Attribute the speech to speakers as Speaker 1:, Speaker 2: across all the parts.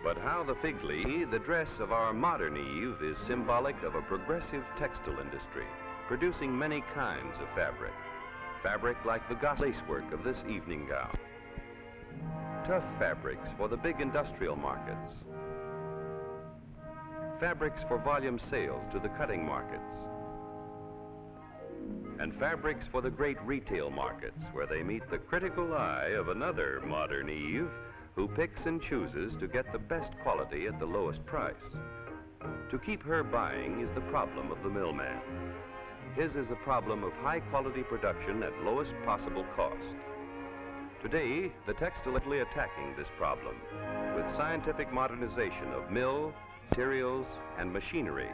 Speaker 1: But how the fig leaf, the dress of our modern Eve, is symbolic of a progressive textile industry, producing many kinds of fabric. Fabric like the lacework of this evening gown. Tough fabrics for the big industrial markets. Fabrics for volume sales to the cutting markets. And fabrics for the great retail markets, where they meet the critical eye of another modern Eve who picks and chooses to get the best quality at the lowest price. To keep her buying is the problem of the millman. His is a problem of high-quality production at lowest possible cost. Today, the textile is attacking this problem with scientific modernization of mill, materials, and machinery.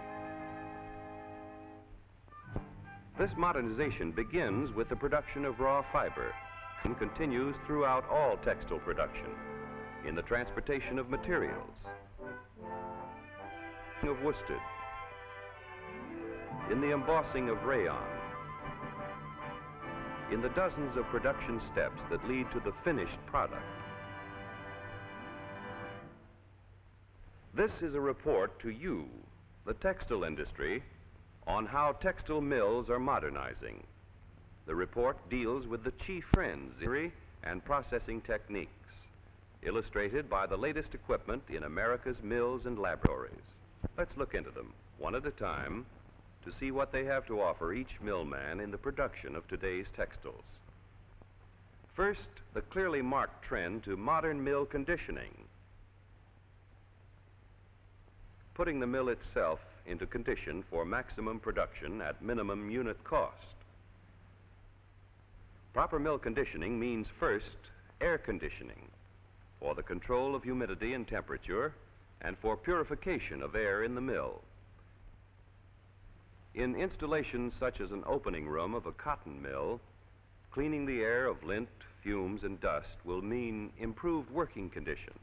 Speaker 1: This modernization begins with the production of raw fiber and continues throughout all textile production, in the transportation of materials, of worsted, in the embossing of rayon, in the dozens of production steps that lead to the finished product. This is a report to you, the textile industry, on how textile mills are modernizing. The report deals with the chief trends and processing techniques, illustrated by the latest equipment in America's mills and laboratories. Let's look into them, one at a time, to see what they have to offer each millman in the production of today's textiles. First, the clearly marked trend to modern mill conditioning, putting the mill itself into condition for maximum production at minimum unit cost. Proper mill conditioning means first air conditioning for the control of humidity and temperature and for purification of air in the mill. In installations such as an opening room of a cotton mill, cleaning the air of lint, fumes, and dust will mean improved working conditions.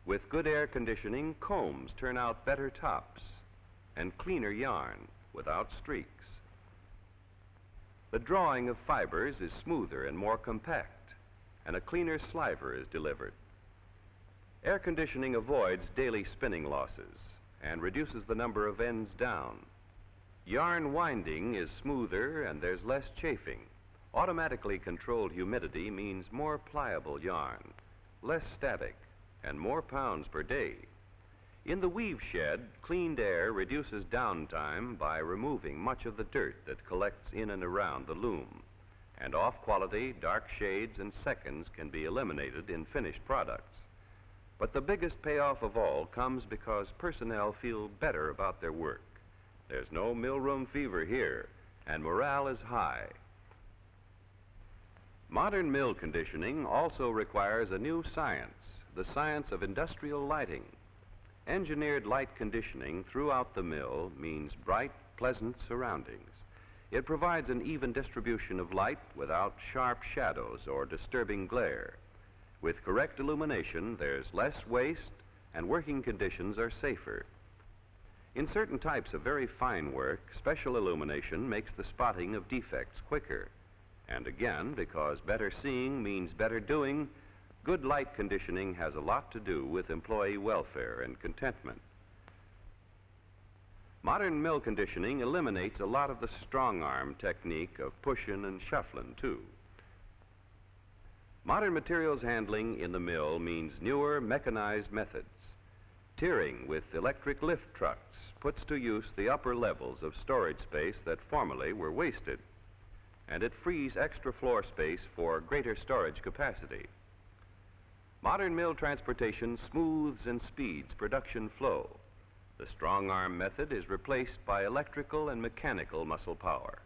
Speaker 1: With good air conditioning, combs turn out better tops and cleaner yarn without streaks. The drawing of fibers is smoother and more compact, and a cleaner sliver is delivered. Air conditioning avoids daily spinning losses and reduces the number of ends down. Yarn winding is smoother and there's less chafing. Automatically controlled humidity means more pliable yarn, less static, and more pounds per day. In the weave shed, cleaned air reduces downtime by removing much of the dirt that collects in and around the loom, and off-quality, dark shades and seconds can be eliminated in finished products. But the biggest payoff of all comes because personnel feel better about their work. There's no millroom fever here, and morale is high. Modern mill conditioning also requires a new science, the science of industrial lighting. Engineered light conditioning throughout the mill means bright, pleasant surroundings. It provides an even distribution of light without sharp shadows or disturbing glare. With correct illumination, there's less waste and working conditions are safer. In certain types of very fine work, special illumination makes the spotting of defects quicker. And again, because better seeing means better doing, good light conditioning has a lot to do with employee welfare and contentment. Modern mill conditioning eliminates a lot of the strong-arm technique of pushing and shuffling, too. Modern materials handling in the mill means newer mechanized methods. Tiering with electric lift trucks puts to use the upper levels of storage space that formerly were wasted, and it frees extra floor space for greater storage capacity. Modern mill transportation smooths and speeds production flow. The strong-arm method is replaced by electrical and mechanical muscle power.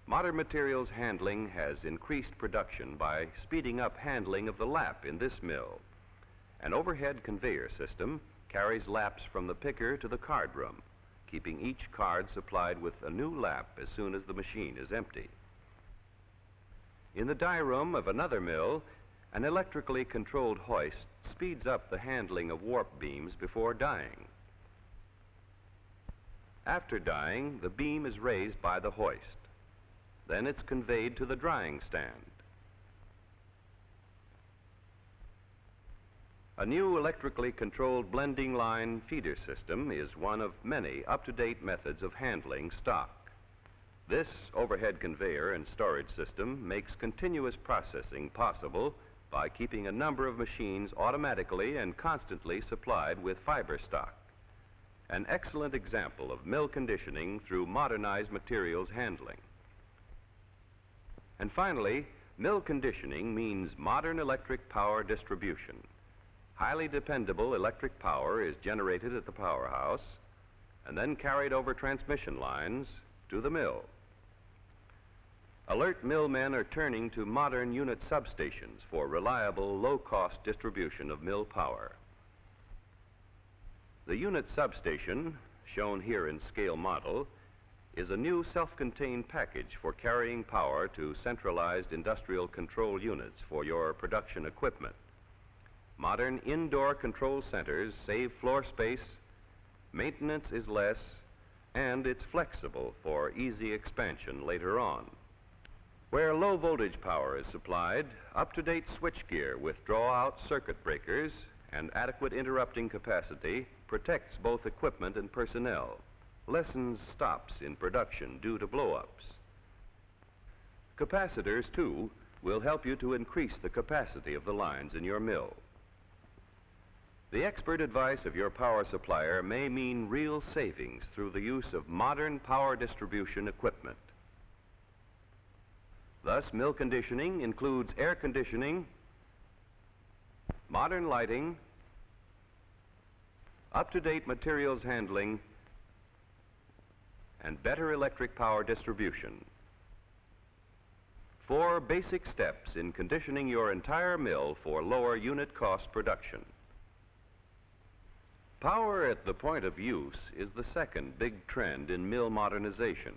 Speaker 1: Modern materials handling has increased production by speeding up handling of the lap in this mill. An overhead conveyor system carries laps from the picker to the card room, keeping each card supplied with a new lap as soon as the machine is empty. In the die room of another mill, an electrically controlled hoist speeds up the handling of warp beams before dyeing. After dyeing, the beam is raised by the hoist. Then it's conveyed to the drying stand. A new electrically controlled blending line feeder system is one of many up-to-date methods of handling stock. This overhead conveyor and storage system makes continuous processing possible by keeping a number of machines automatically and constantly supplied with fiber stock. An excellent example of mill conditioning through modernized materials handling. And finally, mill conditioning means modern electric power distribution. Highly dependable electric power is generated at the powerhouse and then carried over transmission lines to the mill. Alert millmen are turning to modern unit substations for reliable, low-cost distribution of mill power. The unit substation, shown here in scale model, is a new self-contained package for carrying power to centralized industrial control units for your production equipment. Modern indoor control centers save floor space, maintenance is less, and it's flexible for easy expansion later on. Where low voltage power is supplied, up-to-date switchgear with draw-out circuit breakers and adequate interrupting capacity protects both equipment and personnel, lessens stops in production due to blow-ups. Capacitors, too, will help you to increase the capacity of the lines in your mill. The expert advice of your power supplier may mean real savings through the use of modern power distribution equipment. Thus, mill conditioning includes air conditioning, modern lighting, up-to-date materials handling, and better electric power distribution. 4 basic steps in conditioning your entire mill for lower unit cost production. Power at the point of use is the second big trend in mill modernization.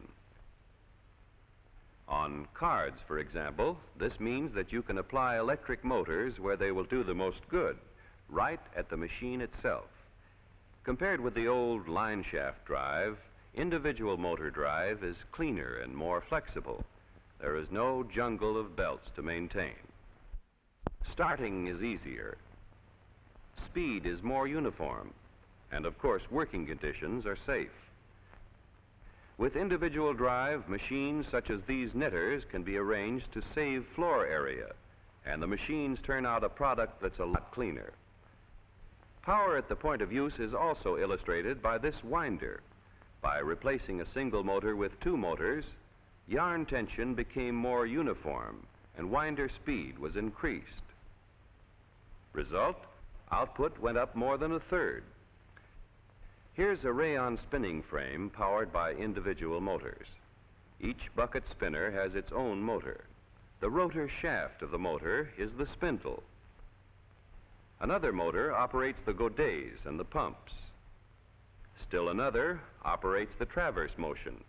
Speaker 1: On cards, for example, this means that you can apply electric motors where they will do the most good, right at the machine itself. Compared with the old line shaft drive, individual motor drive is cleaner and more flexible. There is no jungle of belts to maintain. Starting is easier. Speed is more uniform. And of course, working conditions are safe. With individual drive, machines such as these knitters can be arranged to save floor area, and the machines turn out a product that's a lot cleaner. Power at the point of use is also illustrated by this winder. By replacing a single motor with 2 motors, yarn tension became more uniform and winder speed was increased. Result, output went up more than 1/3. Here's a rayon spinning frame powered by individual motors. Each bucket spinner has its own motor. The rotor shaft of the motor is the spindle. Another motor operates the godets and the pumps. Still another operates the traverse motion.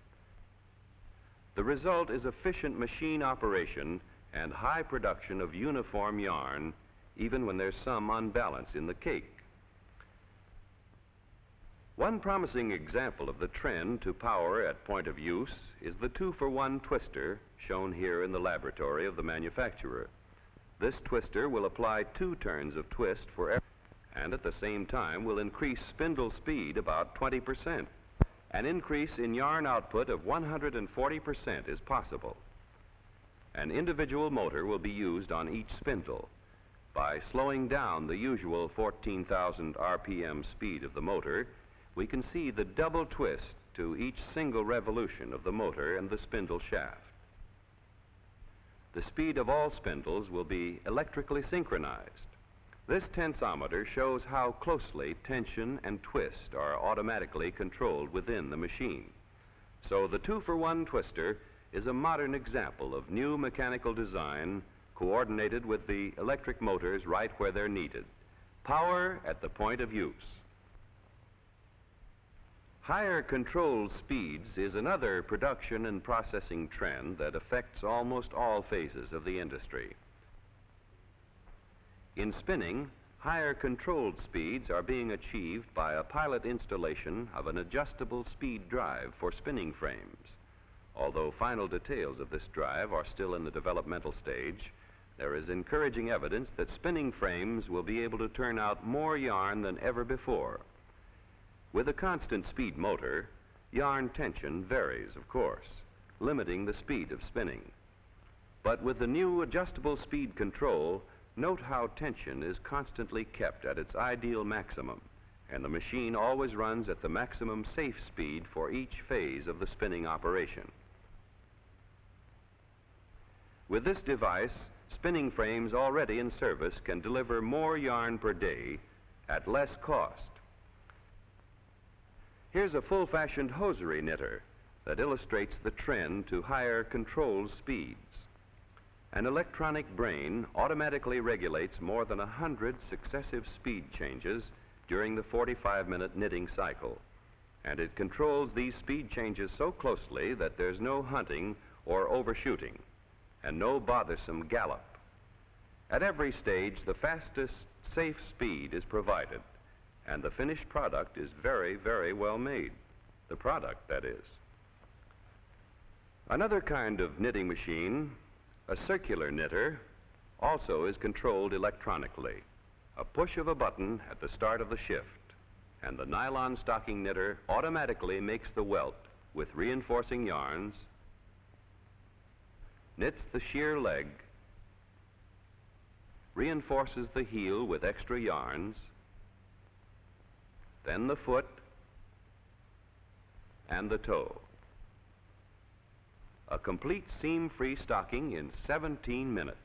Speaker 1: The result is efficient machine operation and high production of uniform yarn, even when there's some unbalance in the cake. One promising example of the trend to power at point of use is the 2-for-1 twister shown here in the laboratory of the manufacturer. This twister will apply 2 turns of twist for every, and at the same time will increase spindle speed about 20%. An increase in yarn output of 140% is possible. An individual motor will be used on each spindle. By slowing down the usual 14,000 RPM speed of the motor, we can see the double twist to each single revolution of the motor and the spindle shaft. The speed of all spindles will be electrically synchronized. This tensometer shows how closely tension and twist are automatically controlled within the machine. So the 2-for-1 twister is a modern example of new mechanical design coordinated with the electric motors right where they're needed. Power at the point of use. Higher controlled speeds is another production and processing trend that affects almost all phases of the industry. In spinning, higher controlled speeds are being achieved by a pilot installation of an adjustable speed drive for spinning frames. Although final details of this drive are still in the developmental stage, there is encouraging evidence that spinning frames will be able to turn out more yarn than ever before. With a constant speed motor, yarn tension varies, of course, limiting the speed of spinning. But with the new adjustable speed control, note how tension is constantly kept at its ideal maximum, and the machine always runs at the maximum safe speed for each phase of the spinning operation. With this device, spinning frames already in service can deliver more yarn per day at less cost. Here's a full-fashioned hosiery knitter that illustrates the trend to higher control speeds. An electronic brain automatically regulates more than 100 successive speed changes during the 45-minute knitting cycle, and it controls these speed changes so closely that there's no hunting or overshooting, and no bothersome gallop. At every stage, the fastest safe speed is provided, and the finished product is very, very well made. The product, that is. Another kind of knitting machine, a circular knitter, also is controlled electronically. A push of a button at the start of the shift, and the nylon stocking knitter automatically makes the welt with reinforcing yarns, knits the sheer leg, reinforces the heel with extra yarns, then the foot and the toe. A complete seam-free stocking in 17 minutes.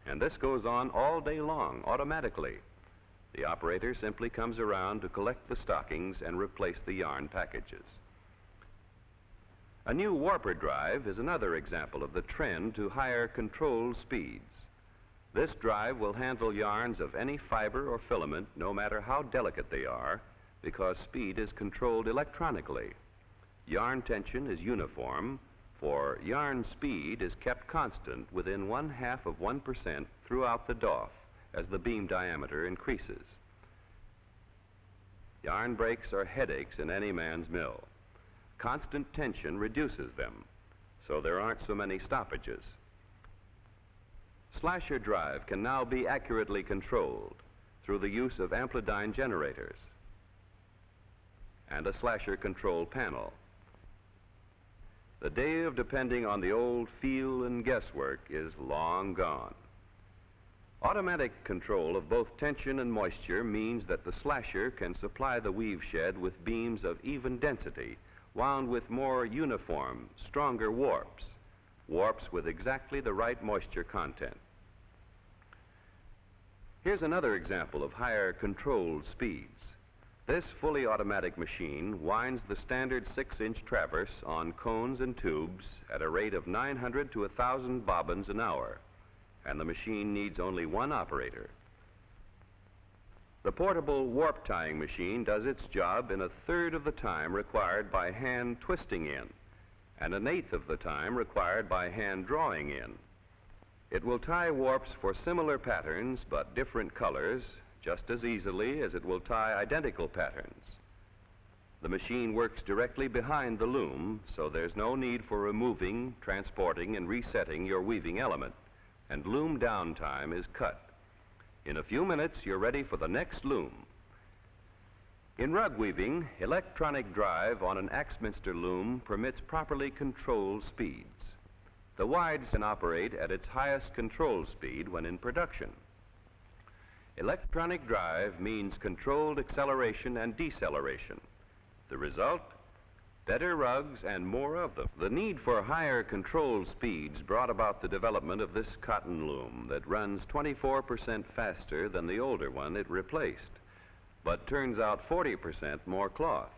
Speaker 1: And this goes on all day long, automatically. The operator simply comes around to collect the stockings and replace the yarn packages. A new warper drive is another example of the trend to higher control speeds. This drive will handle yarns of any fiber or filament, no matter how delicate they are, because speed is controlled electronically. Yarn tension is uniform, for yarn speed is kept constant within 0.5% throughout the doff as the beam diameter increases. Yarn breaks are headaches in any man's mill. Constant tension reduces them, so there aren't so many stoppages. Slasher drive can now be accurately controlled through the use of amplidyne generators and a slasher control panel. The day of depending on the old feel and guesswork is long gone. Automatic control of both tension and moisture means that the slasher can supply the weave shed with beams of even density, wound with more uniform, stronger warps, warps with exactly the right moisture content. Here's another example of higher controlled speeds. This fully automatic machine winds the standard 6-inch traverse on cones and tubes at a rate of 900 to 1,000 bobbins an hour, and the machine needs only one operator. The portable warp tying machine does its job in 1/3 of the time required by hand twisting in, and 1/8 of the time required by hand drawing in. It will tie warps for similar patterns but different colors just as easily as it will tie identical patterns. The machine works directly behind the loom, so there's no need for removing, transporting, and resetting your weaving element, and loom downtime is cut. In a few minutes, you're ready for the next loom. In rug weaving, electronic drive on an Axminster loom permits properly controlled speeds. The wides can operate at its highest control speed when in production. Electronic drive means controlled acceleration and deceleration. The result? Better rugs and more of them. The need for higher control speeds brought about the development of this cotton loom that runs 24% faster than the older one it replaced, but turns out 40% more cloth.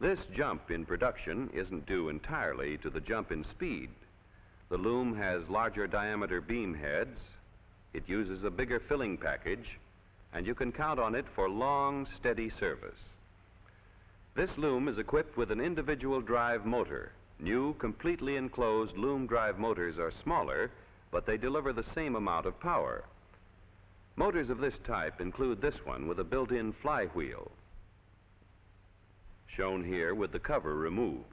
Speaker 1: This jump in production isn't due entirely to the jump in speed. The loom has larger diameter beam heads, it uses a bigger filling package, and you can count on it for long, steady service. This loom is equipped with an individual drive motor. New, completely enclosed loom drive motors are smaller, but they deliver the same amount of power. Motors of this type include this one with a built-in flywheel, shown here with the cover removed.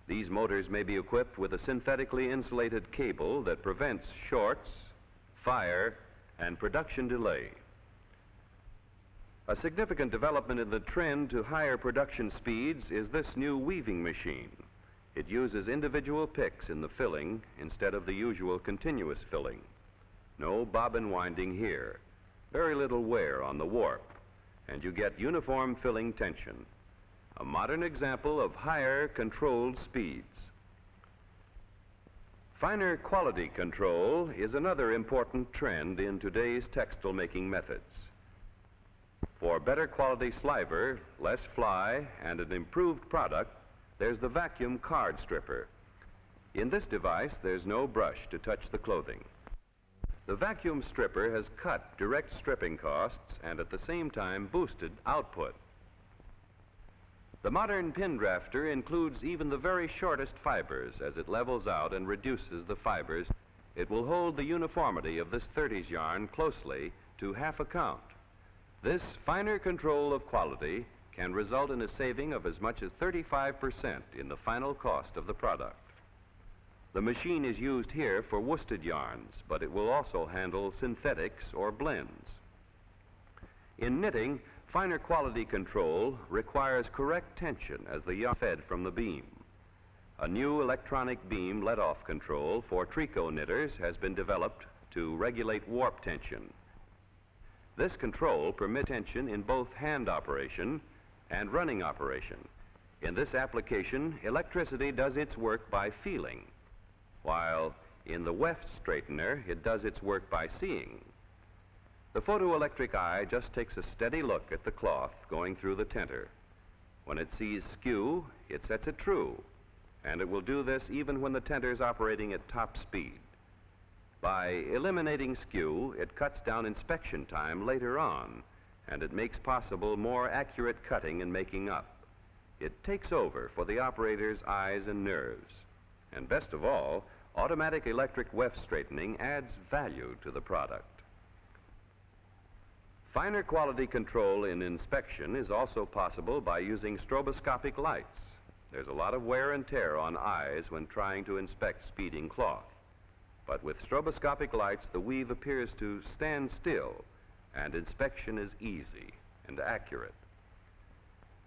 Speaker 1: These motors may be equipped with a synthetically insulated cable that prevents shorts, fire, and production delay. A significant development in the trend to higher production speeds is this new weaving machine. It uses individual picks in the filling instead of the usual continuous filling. No bobbin winding here, very little wear on the warp, and you get uniform filling tension. A modern example of higher controlled speeds. Finer quality control is another important trend in today's textile making methods. For better quality sliver, less fly, and an improved product, there's the vacuum card stripper. In this device, there's no brush to touch the clothing. The vacuum stripper has cut direct stripping costs and at the same time boosted output. The modern pin drafter includes even the very shortest fibers as it levels out and reduces the fibers. It will hold the uniformity of this 30s yarn closely to half a count. This finer control of quality can result in a saving of as much as 35% in the final cost of the product. The machine is used here for worsted yarns, but it will also handle synthetics or blends. In knitting, finer quality control requires correct tension as the yarn is fed from the beam. A new electronic beam let-off control for tricot knitters has been developed to regulate warp tension. This control permits tension in both hand operation and running operation. In this application, electricity does its work by feeling, while in the weft straightener, it does its work by seeing. The photoelectric eye just takes a steady look at the cloth going through the tenter. When it sees skew, it sets it true, and it will do this even when the tenter is operating at top speed. By eliminating skew, it cuts down inspection time later on, and it makes possible more accurate cutting and making up. It takes over for the operator's eyes and nerves. And best of all, automatic electric weft straightening adds value to the product. Finer quality control in inspection is also possible by using stroboscopic lights. There's a lot of wear and tear on eyes when trying to inspect speeding cloth. But with stroboscopic lights, the weave appears to stand still, and inspection is easy and accurate.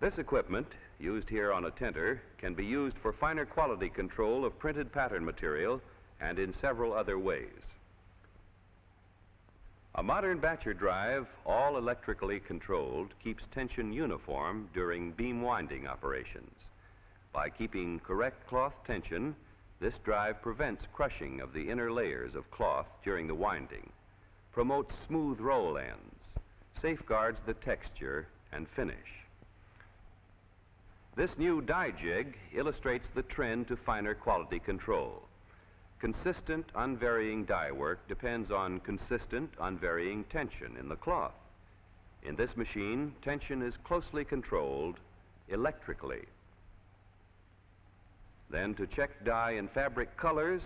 Speaker 1: This equipment, used here on a tenter, can be used for finer quality control of printed pattern material and in several other ways. A modern batcher drive, all electrically controlled, keeps tension uniform during beam winding operations. By keeping correct cloth tension, this drive prevents crushing of the inner layers of cloth during the winding, promotes smooth roll ends, safeguards the texture and finish. This new die jig illustrates the trend to finer quality control. Consistent, unvarying die work depends on consistent, unvarying tension in the cloth. In this machine, tension is closely controlled electrically. Then to check dye and fabric colors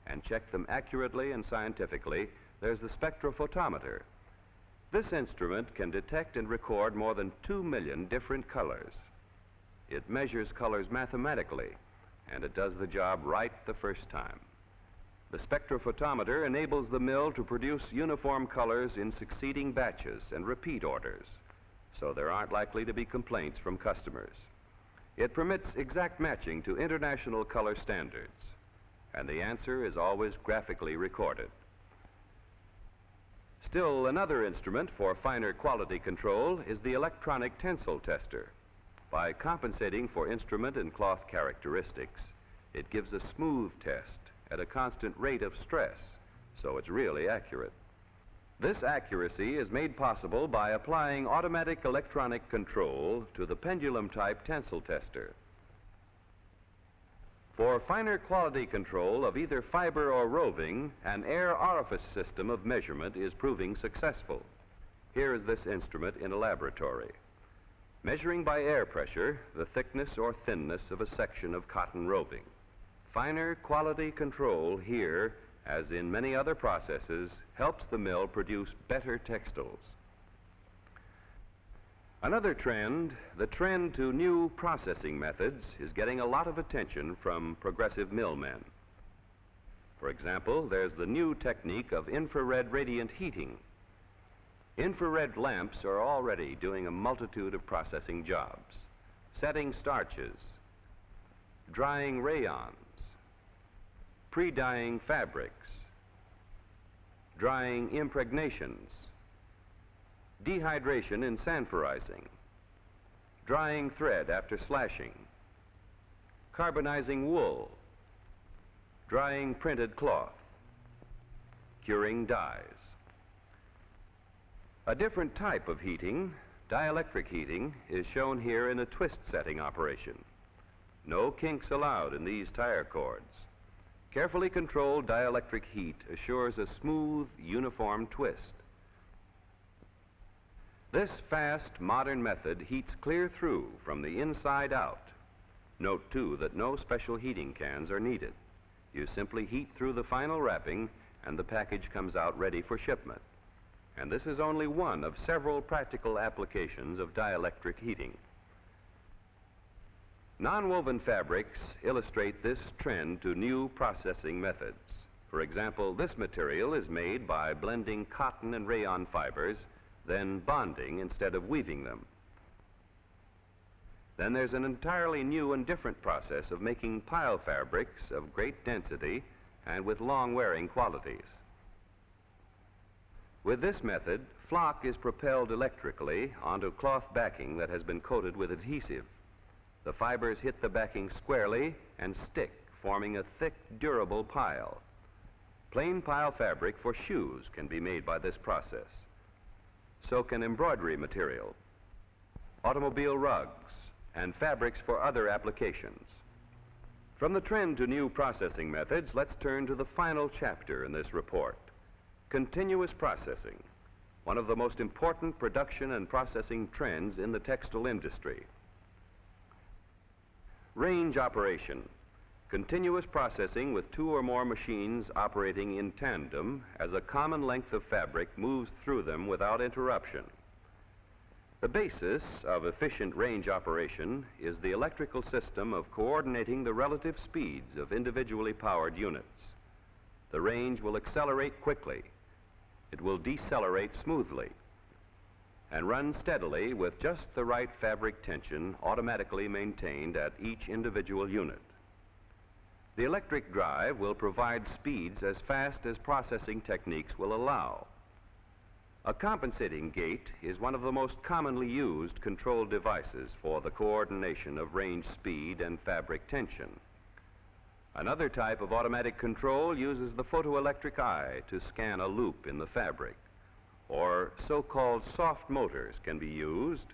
Speaker 1: and check them accurately and scientifically, there's the spectrophotometer. This instrument can detect and record more than 2 million different colors. It measures colors mathematically, and it does the job right the first time. The spectrophotometer enables the mill to produce uniform colors in succeeding batches and repeat orders, so there aren't likely to be complaints from customers. It permits exact matching to international color standards, and the answer is always graphically recorded. Still another instrument for finer quality control is the electronic tensile tester. By compensating for instrument and cloth characteristics, it gives a smooth test at a constant rate of stress, so it's really accurate. This accuracy is made possible by applying automatic electronic control to the pendulum-type tensile tester. For finer quality control of either fiber or roving, an air orifice system of measurement is proving successful. Here is this instrument in a laboratory. Measuring by air pressure the thickness or thinness of a section of cotton roving. Finer quality control here, as in many other processes, helps the mill produce better textiles. Another trend, the trend to new processing methods, is getting a lot of attention from progressive millmen. For example, there's the new technique of infrared radiant heating. Infrared lamps are already doing a multitude of processing jobs: setting starches, drying rayons, pre-dyeing fabrics, drying impregnations, dehydration in sanforizing, drying thread after slashing, carbonizing wool, drying printed cloth, curing dyes. A different type of heating, dielectric heating, is shown here in a twist setting operation. No kinks allowed in these tire cords. Carefully controlled dielectric heat assures a smooth, uniform twist. This fast, modern method heats clear through from the inside out. Note, too, that no special heating cans are needed. You simply heat through the final wrapping and the package comes out ready for shipment. And this is only one of several practical applications of dielectric heating. Nonwoven fabrics illustrate this trend to new processing methods. For example, this material is made by blending cotton and rayon fibers, then bonding instead of weaving them. Then there's an entirely new and different process of making pile fabrics of great density and with long-wearing qualities. With this method, flock is propelled electrically onto cloth backing that has been coated with adhesive. The fibers hit the backing squarely and stick, forming a thick, durable pile. Plain pile fabric for shoes can be made by this process. So can embroidery material, automobile rugs, and fabrics for other applications. From the trend to new processing methods, let's turn to the final chapter in this report: continuous processing, one of the most important production and processing trends in the textile industry. Range operation, continuous processing with two or more machines operating in tandem as a common length of fabric moves through them without interruption. The basis of efficient range operation is the electrical system of coordinating the relative speeds of individually powered units. The range will accelerate quickly, it will decelerate smoothly, and run steadily with just the right fabric tension automatically maintained at each individual unit. The electric drive will provide speeds as fast as processing techniques will allow. A compensating gate is one of the most commonly used control devices for the coordination of range speed and fabric tension. Another type of automatic control uses the photoelectric eye to scan a loop in the fabric. Or so-called soft motors can be used,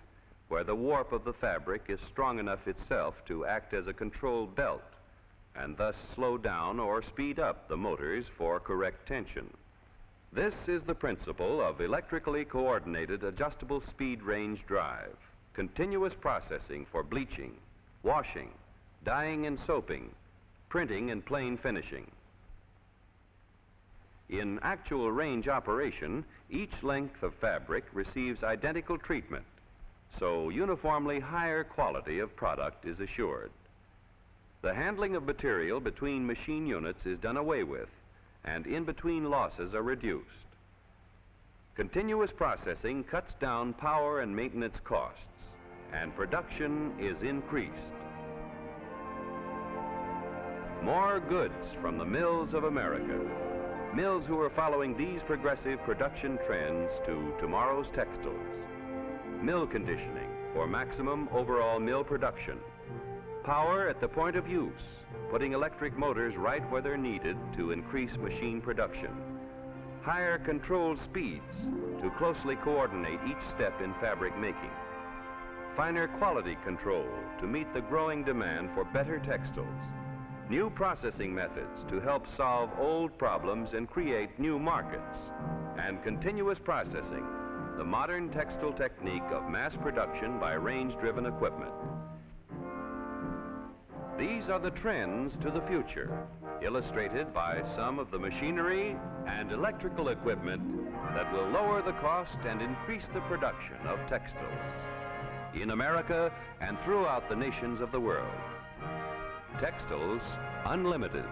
Speaker 1: where the warp of the fabric is strong enough itself to act as a control belt, and thus slow down or speed up the motors for correct tension. This is the principle of electrically coordinated adjustable speed range drive, continuous processing for bleaching, washing, dyeing and soaping, printing and plain finishing. In actual range operation, each length of fabric receives identical treatment, so uniformly higher quality of product is assured. The handling of material between machine units is done away with, and in-between losses are reduced. Continuous processing cuts down power and maintenance costs, and production is increased. More goods from the mills of America. Mills who are following these progressive production trends to tomorrow's textiles. Mill conditioning for maximum overall mill production. Power at the point of use, putting electric motors right where they're needed to increase machine production. Higher controlled speeds to closely coordinate each step in fabric making. Finer quality control to meet the growing demand for better textiles. New processing methods to help solve old problems and create new markets. And continuous processing, the modern textile technique of mass production by range-driven equipment. These are the trends to the future, illustrated by some of the machinery and electrical equipment that will lower the cost and increase the production of textiles. in America and throughout the nations of the world. Textiles Unlimited.